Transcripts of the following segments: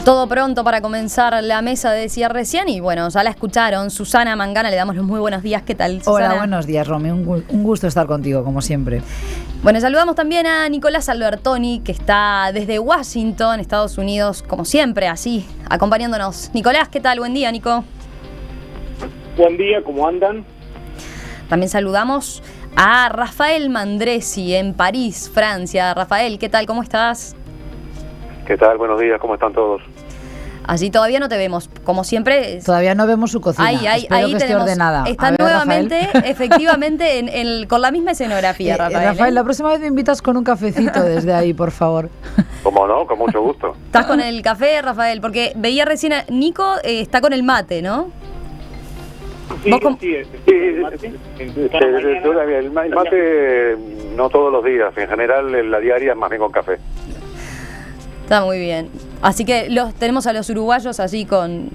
Todo pronto para comenzar la mesa, decía recién, y bueno, ya la escucharon. Susana Mangana, le damos los muy buenos días. ¿Qué tal, Susana? Hola, buenos días, Romy. Un gusto estar contigo, como siempre. Bueno, saludamos también a Nicolás Albertoni, que está desde Washington, Estados Unidos, como siempre, así, acompañándonos. Nicolás, ¿qué tal? Buen día, Nico. Buen día, ¿cómo andan? También saludamos a Rafael Mandresi en París, Francia. Rafael, ¿qué tal? ¿Cómo estás? ¿Qué tal? Buenos días, ¿cómo están todos? Allí todavía no te vemos, como siempre. Todavía no vemos su cocina. Ahí que esté ordenada. Está ver, nuevamente, Rafael. Efectivamente, con la misma escenografía, Rafael. Rafael, la próxima vez me invitas con un cafecito desde ahí, por favor. ¿Cómo no? Con mucho gusto. ¿Estás con el café, Rafael? Porque veía recién a Nico, está con el mate, ¿no? Sí, el mate no todos los días, en general en la diaria más bien con café. Está muy bien. Así que tenemos a los uruguayos así con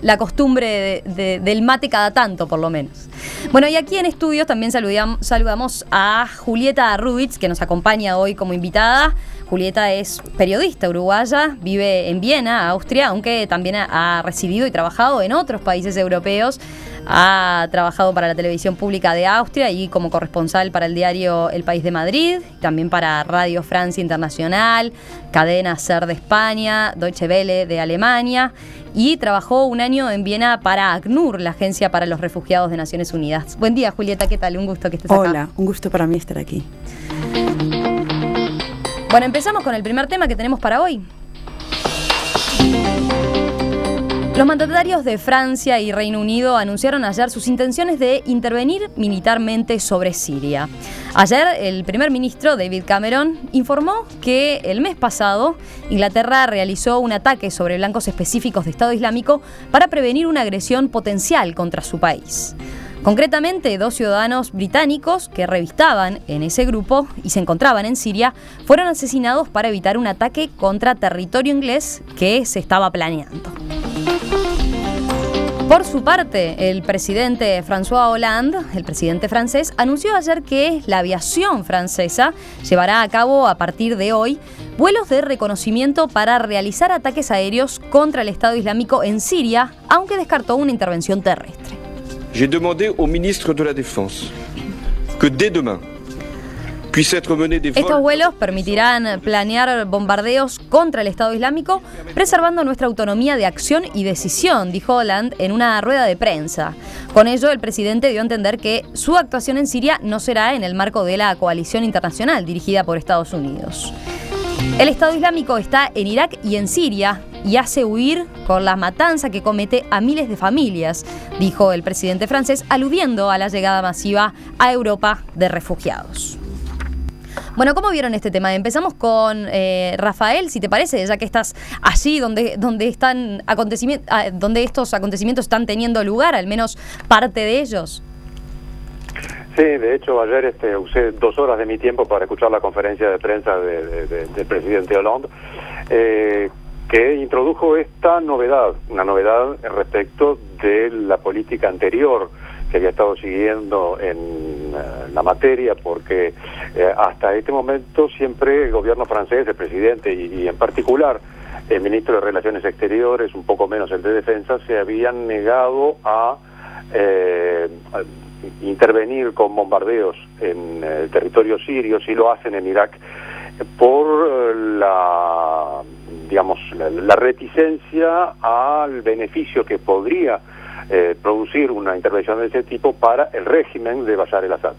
la costumbre del mate cada tanto, por lo menos. Bueno, y aquí en estudios también saludamos a Julieta Rubitz, que nos acompaña hoy como invitada. Julieta es periodista uruguaya, vive en Viena, Austria, aunque también ha residido y trabajado en otros países europeos. Ha trabajado para la televisión pública de Austria y como corresponsal para el diario El País de Madrid, también para Radio Francia Internacional, Cadena SER de España, Deutsche Welle de Alemania, y trabajó un año en Viena para ACNUR, la Agencia para los Refugiados de Naciones Unidas. Buen día, Julieta, ¿qué tal? Un gusto que estés acá. Hola, un gusto para mí estar aquí. Bueno, empezamos con el primer tema que tenemos para hoy. Los mandatarios de Francia y Reino Unido anunciaron ayer sus intenciones de intervenir militarmente sobre Siria. Ayer, el primer ministro David Cameron informó que el mes pasado Inglaterra realizó un ataque sobre blancos específicos de Estado Islámico para prevenir una agresión potencial contra su país. Concretamente, 2 ciudadanos británicos que revistaban en ese grupo y se encontraban en Siria fueron asesinados para evitar un ataque contra territorio inglés que se estaba planeando. Por su parte, el presidente François Hollande, el presidente francés, anunció ayer que la aviación francesa llevará a cabo a partir de hoy vuelos de reconocimiento para realizar ataques aéreos contra el Estado Islámico en Siria, aunque descartó una intervención terrestre. J'ai demandé au ministre de la Défense que dès demain puisse être mené des vols. Estos vuelos permitirán planear bombardeos contra el Estado Islámico, preservando nuestra autonomía de acción y decisión, dijo Hollande en una rueda de prensa. Con ello, el presidente dio a entender que su actuación en Siria no será en el marco de la coalición internacional dirigida por Estados Unidos. El Estado Islámico está en Irak y en Siria y hace huir con la matanza que comete a miles de familias, dijo el presidente francés, aludiendo a la llegada masiva a Europa de refugiados. Bueno, ¿cómo vieron este tema? Empezamos con Rafael, si te parece, ya que estás allí donde estos acontecimientos están teniendo lugar, al menos parte de ellos. Sí, de hecho ayer usé 2 horas de mi tiempo para escuchar la conferencia de prensa del presidente Hollande, que introdujo esta novedad, una novedad respecto de la política anterior que había estado siguiendo en la materia, porque hasta este momento siempre el gobierno francés, el presidente y en particular el ministro de Relaciones Exteriores, un poco menos el de Defensa, se habían negado a intervenir con bombardeos en el territorio sirio, si lo hacen en Irak, por la reticencia al beneficio que podría producir una intervención de ese tipo para el régimen de Bashar el-Assad.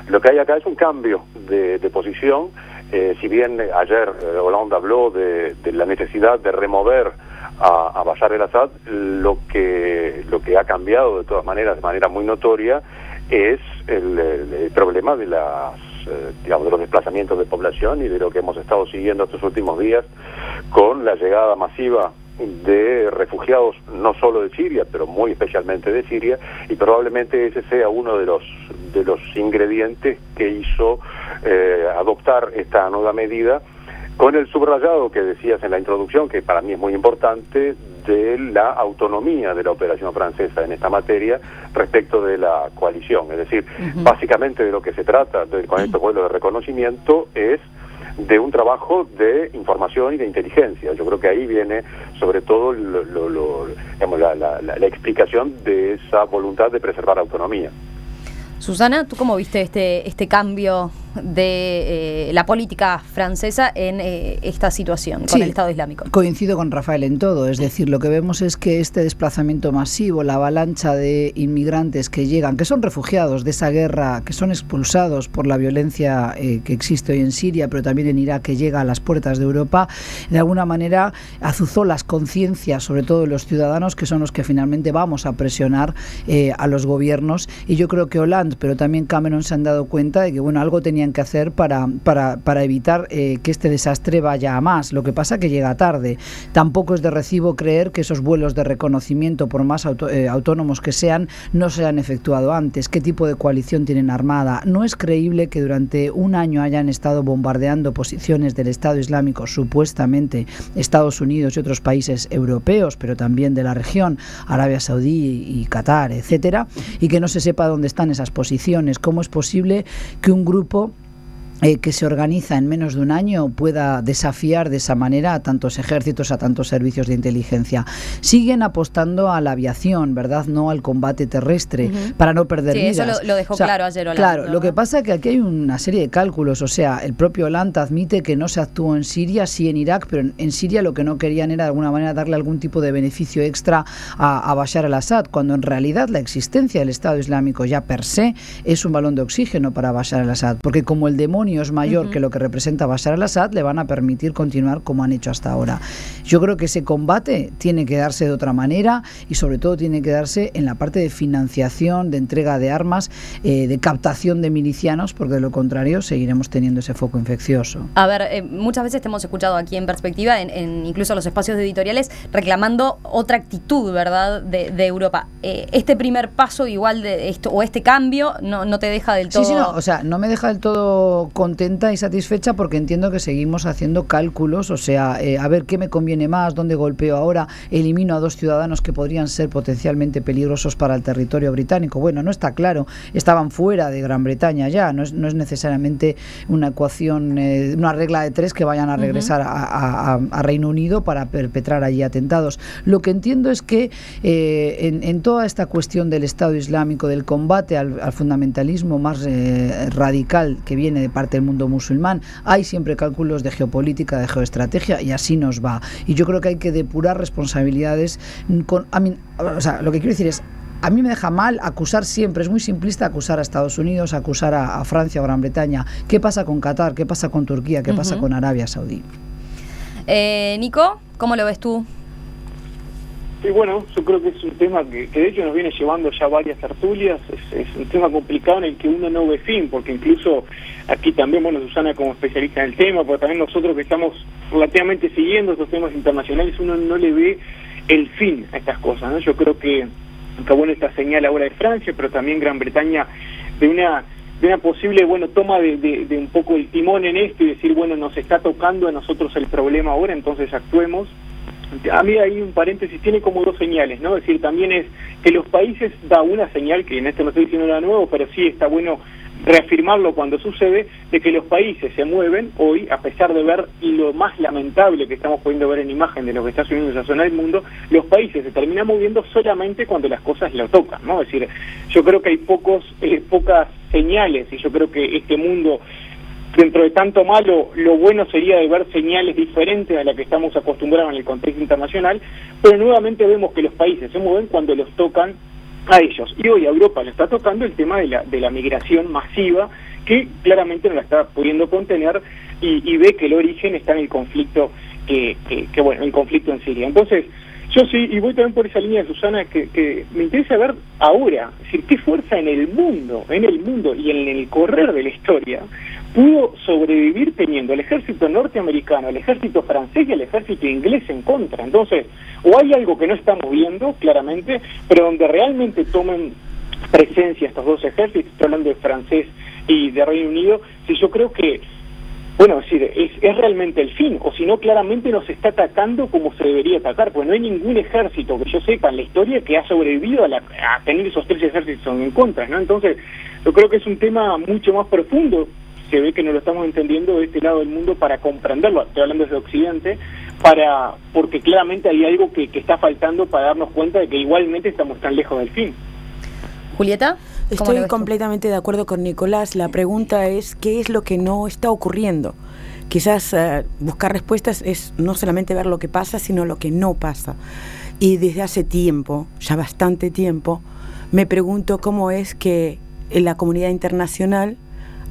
Lo que hay acá es un cambio de posición. Si bien ayer Hollande habló de la necesidad de remover a Bashar el-Assad, lo que ha cambiado de todas maneras, de manera muy notoria, es el problema de de los desplazamientos de población y de lo que hemos estado siguiendo estos últimos días con la llegada masiva de refugiados, no solo de Siria, pero muy especialmente de Siria, y probablemente ese sea uno de los ingredientes que hizo adoptar esta nueva medida, con el subrayado que decías en la introducción, que para mí es muy importante, de la autonomía de la operación francesa en esta materia respecto de la coalición. Es decir, básicamente de lo que se trata con estos vuelos de reconocimiento es de un trabajo de información y de inteligencia. Yo creo que ahí viene sobre todo digamos, la explicación de esa voluntad de preservar la autonomía. Susana, ¿tú cómo viste este cambio de la política francesa en esta situación con el Estado Islámico? Coincido con Rafael en todo, es decir, lo que vemos es que este desplazamiento masivo, la avalancha de inmigrantes que llegan, que son refugiados de esa guerra, que son expulsados por la violencia que existe hoy en Siria, pero también en Irak, que llega a las puertas de Europa, de alguna manera azuzó las conciencias, sobre todo de los ciudadanos, que son los que finalmente vamos a presionar a los gobiernos, y yo creo que Hollande, pero también Cameron se han dado cuenta de que, bueno, algo tenían que hacer para evitar que este desastre vaya a más. Lo que pasa que llega tarde. Tampoco es de recibo creer que esos vuelos de reconocimiento, por más autónomos que sean, no se han efectuado antes. ¿Qué tipo de coalición tienen armada? No es creíble que durante un año hayan estado bombardeando posiciones del Estado Islámico, supuestamente Estados Unidos y otros países europeos, pero también de la región, Arabia Saudí y Qatar, etcétera, y que no se sepa dónde están esas posiciones. ¿Cómo es posible que un grupo que se organiza en menos de un año pueda desafiar de esa manera a tantos ejércitos, a tantos servicios de inteligencia? Siguen apostando a la aviación, ¿verdad? No al combate terrestre, para no perder vidas. Sí, eso lo dejó claro ayer Hollande. Claro, lo que pasa es que aquí hay una serie de cálculos, o sea, el propio Hollande admite que no se actuó en Siria, sí en Irak, pero en Siria lo que no querían era de alguna manera darle algún tipo de beneficio extra a Bashar al-Assad, cuando en realidad la existencia del Estado Islámico ya per se es un balón de oxígeno para Bashar al-Assad, porque como el demonio es mayor que lo que representa Bashar al-Assad, le van a permitir continuar como han hecho hasta ahora. Yo creo que ese combate tiene que darse de otra manera y sobre todo tiene que darse en la parte de financiación, de entrega de armas, de captación de milicianos, porque de lo contrario seguiremos teniendo ese foco infeccioso. A ver, muchas veces te hemos escuchado aquí en Perspectiva, en incluso los espacios editoriales, reclamando otra actitud, ¿verdad?, de Europa. Este primer paso igual de esto, o este cambio, no te deja del todo... Sí, no, o sea, no me deja del todo contenta y satisfecha, porque entiendo que seguimos haciendo cálculos, o sea, a ver qué me conviene más, dónde golpeo ahora, elimino a 2 ciudadanos que podrían ser potencialmente peligrosos para el territorio británico. Bueno, no está claro, estaban fuera de Gran Bretaña ya, no es necesariamente una ecuación, una regla de 3 que vayan a regresar a Reino Unido para perpetrar allí atentados. Lo que entiendo es que en toda esta cuestión del Estado Islámico, del combate al fundamentalismo más radical que viene de parte del mundo musulmán, hay siempre cálculos de geopolítica, de geoestrategia, y así nos va. Y yo creo que hay que depurar responsabilidades o sea, lo que quiero decir es, a mí me deja mal acusar siempre, es muy simplista acusar a Estados Unidos, acusar a Francia o Gran Bretaña. ¿Qué pasa con Qatar? ¿Qué pasa con Turquía? ¿Qué pasa con Arabia Saudí? Nico, ¿cómo lo ves tú? Sí, bueno, yo creo que es un tema que de hecho nos viene llevando ya varias tertulias, es un tema complicado en el que uno no ve fin, porque incluso aquí también, bueno, Susana como especialista en el tema, pero también nosotros que estamos relativamente siguiendo estos temas internacionales, uno no le ve el fin a estas cosas, ¿no? Yo creo que bueno, esta señal ahora de Francia, pero también Gran Bretaña, de una posible, bueno, toma de un poco el timón en esto y decir, bueno, nos está tocando a nosotros el problema ahora, entonces actuemos. A mí hay un paréntesis, tiene como 2 señales, ¿no? Es decir, también es que los países da una señal, que en esto no estoy diciendo nada nuevo, pero sí está bueno reafirmarlo cuando sucede, de que los países se mueven hoy, a pesar de ver, y lo más lamentable que estamos pudiendo ver en imagen de lo que está sucediendo en esa zona del mundo, los países se terminan moviendo solamente cuando las cosas lo tocan, ¿no? Es decir, yo creo que hay pocas señales, y yo creo que este mundo, dentro de tanto malo, lo bueno sería de ver señales diferentes a las que estamos acostumbrados en el contexto internacional, pero nuevamente vemos que los países se mueven cuando los tocan a ellos. Y hoy a Europa le está tocando el tema de la migración masiva, que claramente no la está pudiendo contener y ve que el origen está en el conflicto, bueno, el conflicto en Siria. Entonces, yo sí, y voy también por esa línea, Susana, que me interesa ver ahora, es decir, qué fuerza en el mundo y en el correr de la historia pudo sobrevivir teniendo el ejército norteamericano, el ejército francés y el ejército inglés en contra. Entonces, o hay algo que no estamos viendo, claramente, pero donde realmente tomen presencia estos 2 ejércitos, estoy hablando de francés y de Reino Unido, si yo creo que, bueno, es decir, es realmente el fin, o si no, claramente nos está atacando como se debería atacar, pues no hay ningún ejército que yo sepa en la historia que ha sobrevivido a tener esos 3 ejércitos en contra, ¿no? Entonces, yo creo que es un tema mucho más profundo, se ve que no lo estamos entendiendo de este lado del mundo para comprenderlo. Estoy hablando desde Occidente, porque claramente hay algo que está faltando para darnos cuenta de que igualmente estamos tan lejos del fin. Julieta, estoy completamente de acuerdo con Nicolás. La pregunta es ¿qué es lo que no está ocurriendo? Quizás buscar respuestas es no solamente ver lo que pasa, sino lo que no pasa. Y desde hace tiempo, ya bastante tiempo, me pregunto cómo es que en la comunidad internacional,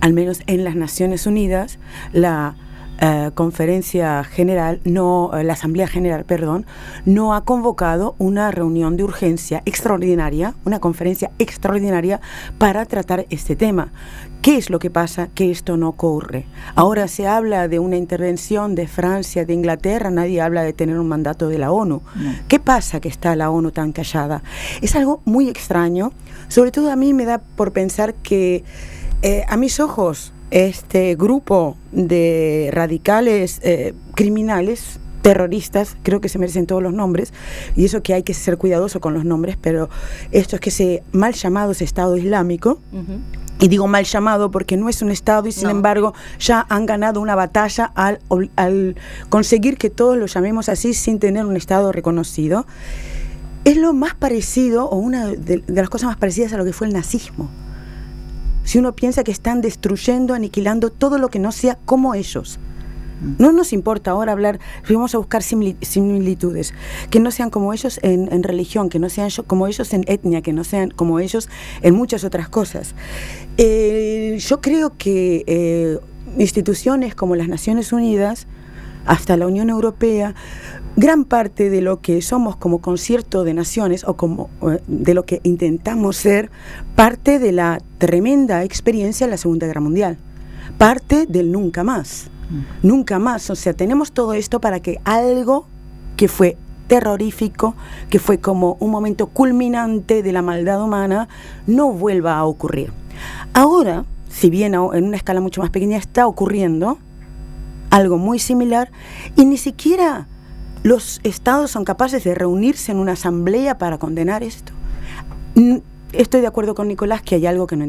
al menos en las Naciones Unidas, la Asamblea General, no ha convocado una reunión de urgencia extraordinaria, una conferencia extraordinaria para tratar este tema. ¿Qué es lo que pasa? Que esto no ocurre. Ahora se habla de una intervención de Francia, de Inglaterra, nadie habla de tener un mandato de la ONU. No. ¿Qué pasa que está la ONU tan callada? Es algo muy extraño. Sobre todo a mí me da por pensar que a mis ojos este grupo de radicales criminales, terroristas, creo que se merecen todos los nombres, y eso que hay que ser cuidadoso con los nombres, pero estos que se mal llamados Estado Islámico, y digo mal llamado porque no es un Estado y sin embargo ya han ganado una batalla al conseguir que todos lo llamemos así sin tener un Estado reconocido. Es lo más parecido, o una de las cosas más parecidas a lo que fue el nazismo. Si uno piensa que están destruyendo, aniquilando todo lo que no sea como ellos. No nos importa ahora hablar, vamos a buscar similitudes, que no sean como ellos en religión, que no sean como ellos en etnia, que no sean como ellos en muchas otras cosas. Yo creo que instituciones como las Naciones Unidas, hasta la Unión Europea, gran parte de lo que somos como concierto de naciones o como de lo que intentamos ser, parte de la tremenda experiencia de la Segunda Guerra Mundial, parte del nunca más. Nunca más, o sea, tenemos todo esto para que algo que fue terrorífico, que fue como un momento culminante de la maldad humana, no vuelva a ocurrir. Ahora, si bien en una escala mucho más pequeña está ocurriendo algo muy similar, y ni siquiera los estados son capaces de reunirse en una asamblea para condenar esto. Estoy de acuerdo con Nicolás que hay algo que no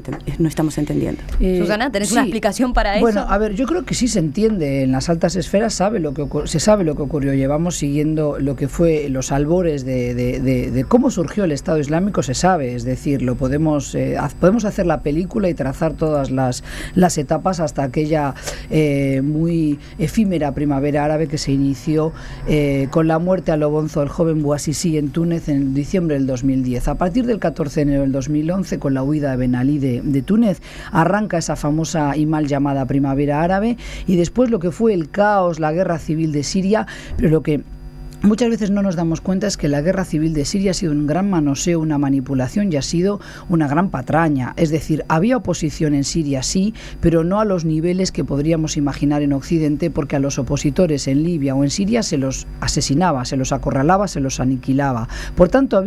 estamos entendiendo. Susana, ¿tenés una explicación para eso? Bueno, a ver, yo creo que sí se entiende. En las altas esferas se sabe lo que ocurrió. Llevamos siguiendo lo que fue los albores de cómo surgió el Estado Islámico, se sabe. Es decir, lo podemos hacer la película y trazar todas las etapas hasta aquella muy efímera primavera árabe que se inició con la muerte a lo bonzo del joven Bouazizi en Túnez en diciembre del 2010. A partir del 14 de enero del 2011, con la huida de Ben Ali de Túnez, arranca esa famosa y mal llamada primavera árabe, y después lo que fue el caos, la guerra civil de Siria, pero lo que muchas veces no nos damos cuenta es que la guerra civil de Siria ha sido un gran manoseo, una manipulación, y ha sido una gran patraña. Es decir, había oposición en Siria, sí, pero no a los niveles que podríamos imaginar en Occidente, porque a los opositores en Libia o en Siria se los asesinaba, se los acorralaba, se los aniquilaba. Por tanto,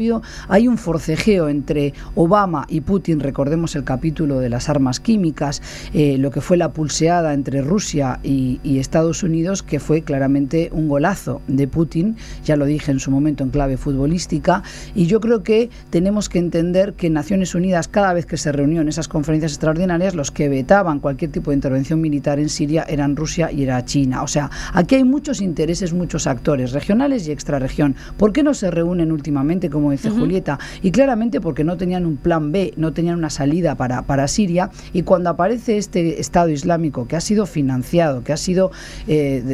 hay un forcejeo entre Obama y Putin. Recordemos el capítulo de las armas químicas, lo que fue la pulseada entre Rusia y Estados Unidos, que fue claramente un golazo de Putin. Ya lo dije en su momento en clave futbolística, y yo creo que tenemos que entender que Naciones Unidas, cada vez que se reunió en esas conferencias extraordinarias, los que vetaban cualquier tipo de intervención militar en Siria eran Rusia y era China. O sea, aquí hay muchos intereses, muchos actores, regionales y extrarregión. ¿Por qué no se reúnen últimamente, como dice Julieta? Y claramente porque no tenían un plan B, no tenían una salida para Siria, y cuando aparece este Estado Islámico que ha sido financiado, que ha sido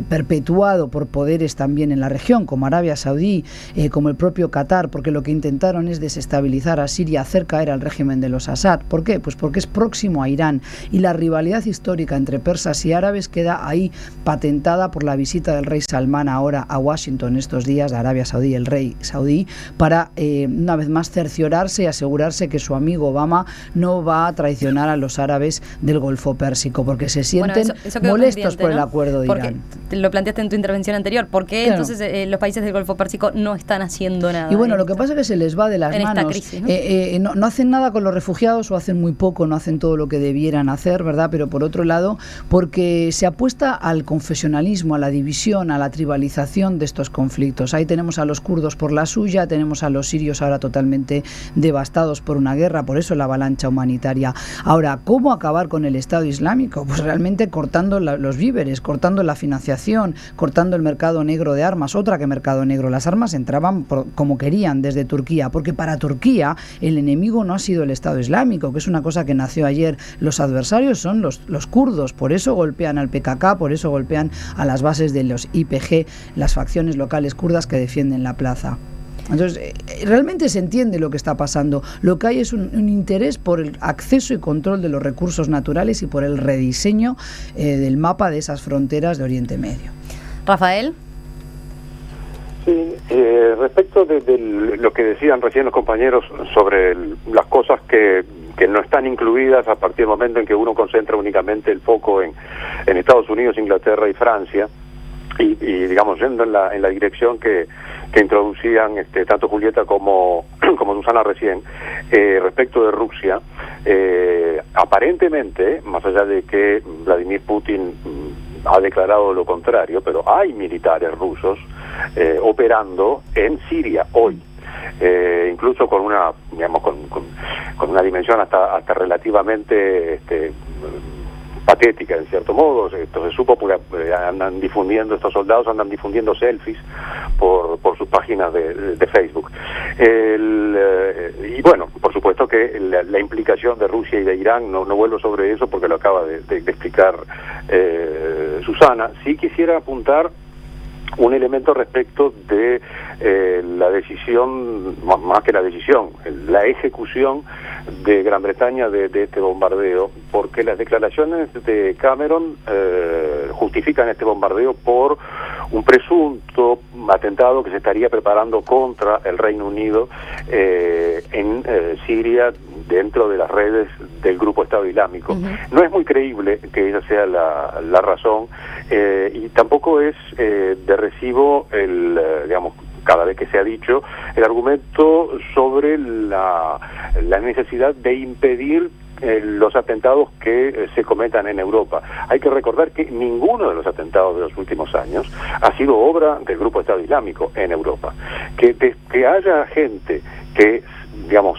perpetuado por poderes también en la región, como Arabia Saudí, como el propio Qatar, porque lo que intentaron es desestabilizar a Siria, hacer caer al régimen de los Assad. ¿Por qué? Pues porque es próximo a Irán, y la rivalidad histórica entre persas y árabes queda ahí patentada por la visita del rey Salmán ahora a Washington estos días, de Arabia Saudí, el rey saudí, para una vez más cerciorarse y asegurarse que su amigo Obama no va a traicionar a los árabes del Golfo Pérsico, porque se sienten molestos por el acuerdo de Irán. Porque lo planteaste en tu intervención anterior. ¿Por qué entonces los países países del Golfo Pérsico no están haciendo nada. Y bueno, lo que pasa es que se les va de las manos. Esta crisis, ¿no? No hacen nada con los refugiados, o hacen muy poco, no hacen todo lo que debieran hacer, ¿verdad? Pero por otro lado, porque se apuesta al confesionalismo, a la división, a la tribalización de estos conflictos. Ahí tenemos a los kurdos por la suya, tenemos a los sirios ahora totalmente devastados por una guerra, por eso la avalancha humanitaria. Ahora, ¿cómo acabar con el Estado Islámico? Pues realmente cortando los víveres, cortando la financiación, cortando el mercado negro de armas. Otra que mercado negro, las armas entraban como querían desde Turquía, porque para Turquía el enemigo no ha sido el Estado Islámico, que es una cosa que nació ayer. Los adversarios son los kurdos, por eso golpean al PKK, por eso golpean a las bases de los YPG, las facciones locales kurdas que defienden la plaza. Entonces, realmente se entiende lo que está pasando. Lo que hay es un interés por el acceso y control de los recursos naturales y por el rediseño del mapa de esas fronteras de Oriente Medio. Rafael. Sí, respecto de lo que decían recién los compañeros sobre las cosas que no están incluidas a partir del momento en que uno concentra únicamente el foco en Estados Unidos, Inglaterra y Francia, y digamos, yendo en la dirección que introducían tanto Julieta como Susana recién, respecto de Rusia, aparentemente, más allá de que Vladimir Putin ha declarado lo contrario, pero hay militares rusos operando en Siria hoy, incluso con una, digamos, con una dimensión hasta relativamente patética, en cierto modo. Esto se supo porque estos soldados andan difundiendo selfies por sus páginas de Facebook. Y bueno, por supuesto que la implicación de Rusia y de Irán, no vuelvo sobre eso porque lo acaba de explicar Susana. Sí quisiera apuntar un elemento respecto de la decisión, más que la decisión, la ejecución de Gran Bretaña de este bombardeo, porque las declaraciones de Cameron justifican este bombardeo por un presunto atentado que se estaría preparando contra el Reino Unido en Siria, dentro de las redes del grupo Estado Islámico. No es muy creíble que esa sea la razón, y tampoco es de recibo digamos, cada vez que se ha dicho el argumento sobre la necesidad de impedir los atentados que se cometan en Europa. Hay que recordar que ninguno de los atentados de los últimos años ha sido obra del grupo Estado Islámico en Europa. Que haya gente que, digamos,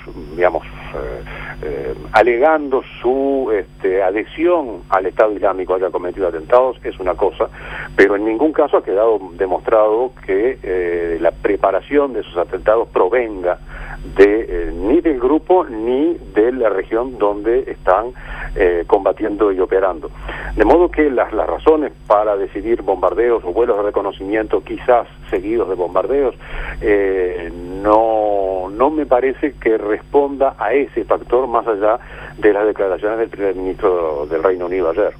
alegando su adhesión al Estado Islámico haya cometido atentados es una cosa, pero en ningún caso ha quedado demostrado que la preparación de esos atentados provenga ni del grupo ni de la región donde están combatiendo y operando. De modo que las razones para decidir bombardeos o vuelos de reconocimiento, quizás seguidos de bombardeos, no me parece que responda a ese factor, más allá de las declaraciones del primer ministro del Reino Unido ayer.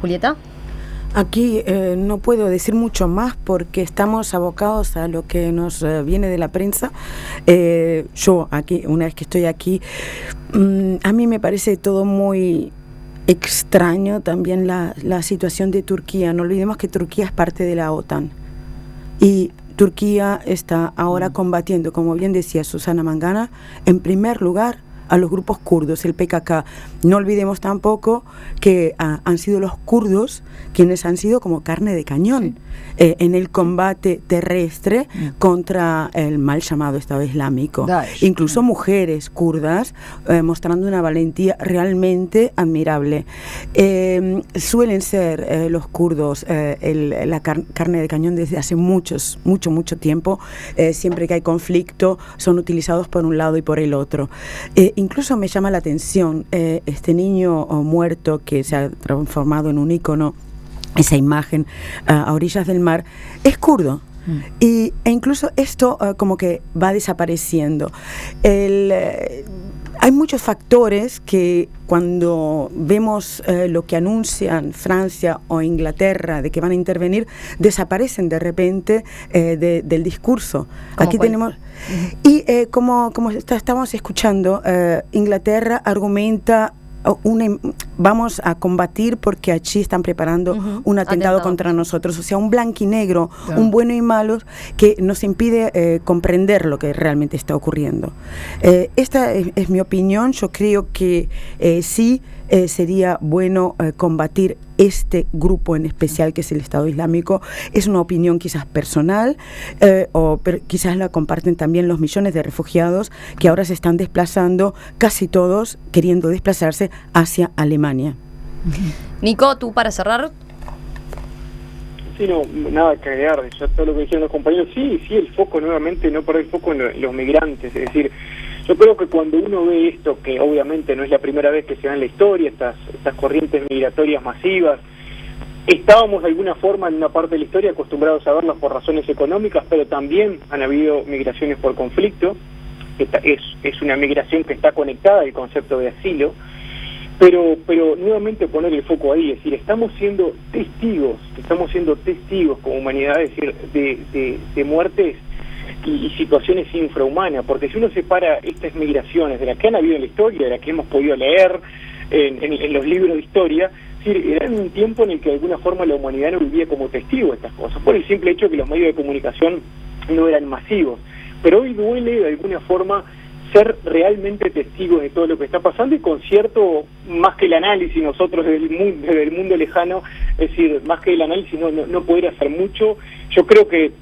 Julieta. Aquí no puedo decir mucho más porque estamos abocados a lo que nos viene de la prensa. Yo aquí, una vez que estoy aquí, a mí me parece todo muy extraño también la situación de Turquía. No olvidemos que Turquía es parte de la OTAN y Turquía está ahora combatiendo, como bien decía Susana Mangana, en primer lugar a los grupos kurdos, el PKK. No olvidemos tampoco que han sido los kurdos quienes han sido como carne de cañón en el combate terrestre contra el mal llamado Estado Islámico. Daesh. Incluso mujeres kurdas mostrando una valentía realmente admirable. Suelen ser los kurdos la carne de cañón desde hace mucho tiempo. Siempre que hay conflicto son utilizados por un lado y por el otro. Incluso me llama la atención este niño muerto que se ha transformado en un ícono, esa imagen a orillas del mar, es kurdo. E incluso esto como que va desapareciendo. Hay muchos factores que cuando vemos lo que anuncian Francia o Inglaterra de que van a intervenir, desaparecen de repente del discurso. Aquí tenemos... Y como estamos escuchando, Inglaterra argumenta vamos a combatir porque allí están preparando un atentado contra nosotros, o sea, un blanco y negro, un bueno y malo que nos impide comprender lo que realmente está ocurriendo. Esta es mi opinión. Yo creo que sí sería bueno combatir este grupo en especial, que es el Estado Islámico. Es una opinión quizás personal, pero quizás la comparten también los millones de refugiados que ahora se están desplazando, casi todos queriendo desplazarse hacia Alemania. Nico, tú para cerrar. Sí, no, nada que agregar, ya todo lo que dijeron los compañeros. Sí, el foco nuevamente, no poner el foco en los migrantes, es decir, yo creo que cuando uno ve esto, que obviamente no es la primera vez que se da en la historia, estas corrientes migratorias masivas, estábamos de alguna forma en una parte de la historia acostumbrados a verlas por razones económicas, pero también han habido migraciones por conflicto. Es una migración que está conectada al concepto de asilo, pero nuevamente poner el foco ahí, es decir, estamos siendo testigos como humanidad, es decir, de muertes y situaciones infrahumanas, porque si uno separa estas migraciones de las que han habido en la historia, de las que hemos podido leer en los libros de historia, es decir, era en un tiempo en el que de alguna forma la humanidad no vivía como testigo de estas cosas, por el simple hecho de que los medios de comunicación no eran masivos. Pero hoy duele de alguna forma ser realmente testigos de todo lo que está pasando y con cierto, más que el análisis, nosotros desde el mundo lejano, es decir, más que el análisis no poder hacer mucho. Yo creo que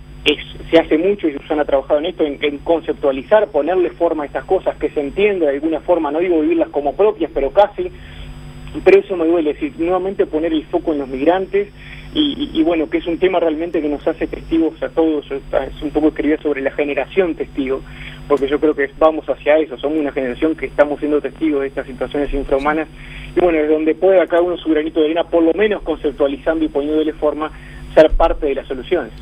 se hace mucho, y Susana ha trabajado en esto, en conceptualizar, ponerle forma a estas cosas, que se entienda de alguna forma, no digo vivirlas como propias, pero casi, pero eso me duele, es decir, nuevamente poner el foco en los migrantes, y bueno, que es un tema realmente que nos hace testigos a todos. Es un poco escribir sobre la generación testigo, porque yo creo que vamos hacia eso, somos una generación que estamos siendo testigos de estas situaciones infrahumanas, y bueno, es donde puede cada uno su granito de arena, por lo menos conceptualizando y poniéndole forma, ser parte de las soluciones.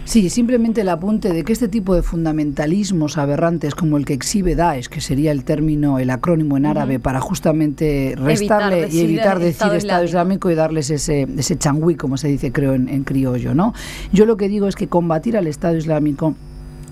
Sí, simplemente el apunte de que este tipo de fundamentalismos aberrantes como el que exhibe Daesh, que sería el término, el acrónimo en árabe, para justamente restarle y evitar decir Estado Islámico y darles ese changüí, como se dice creo en criollo, ¿no? Yo lo que digo es que combatir al Estado Islámico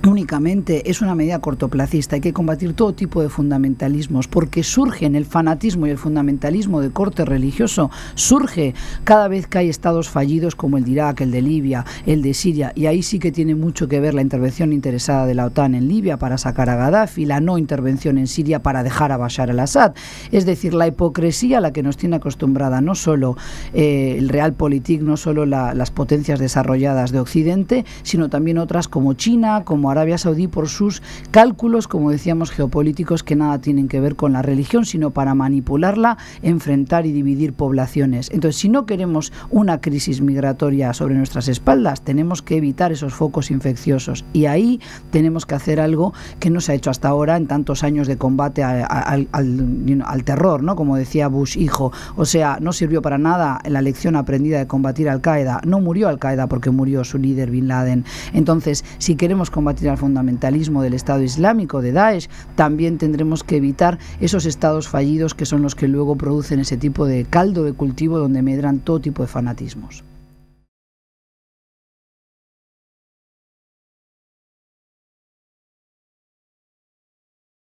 únicamente es una medida cortoplacista. Hay que combatir todo tipo de fundamentalismos, porque surgen el fanatismo y el fundamentalismo de corte religioso, surge cada vez que hay estados fallidos como el de Irak, el de Libia, el de Siria, y ahí sí que tiene mucho que ver la intervención interesada de la OTAN en Libia para sacar a Gaddafi, la no intervención en Siria para dejar a Bashar al-Assad. Es decir, la hipocresía a la que nos tiene acostumbrada no solo el Realpolitik, no solo las potencias desarrolladas de Occidente, sino también otras como China, como Arabia Saudí, por sus cálculos, como decíamos, geopolíticos, que nada tienen que ver con la religión, sino para manipularla, enfrentar y dividir poblaciones. Entonces, si no queremos una crisis migratoria sobre nuestras espaldas, tenemos que evitar esos focos infecciosos, y ahí tenemos que hacer algo que no se ha hecho hasta ahora en tantos años de combate al terror, ¿no? Como decía Bush hijo, o sea, no sirvió para nada la lección aprendida de combatir Al-Qaeda, no murió Al-Qaeda porque murió su líder Bin Laden. Entonces, si queremos combatir al fundamentalismo del Estado Islámico, de Daesh, también tendremos que evitar esos estados fallidos que son los que luego producen ese tipo de caldo de cultivo donde medran todo tipo de fanatismos.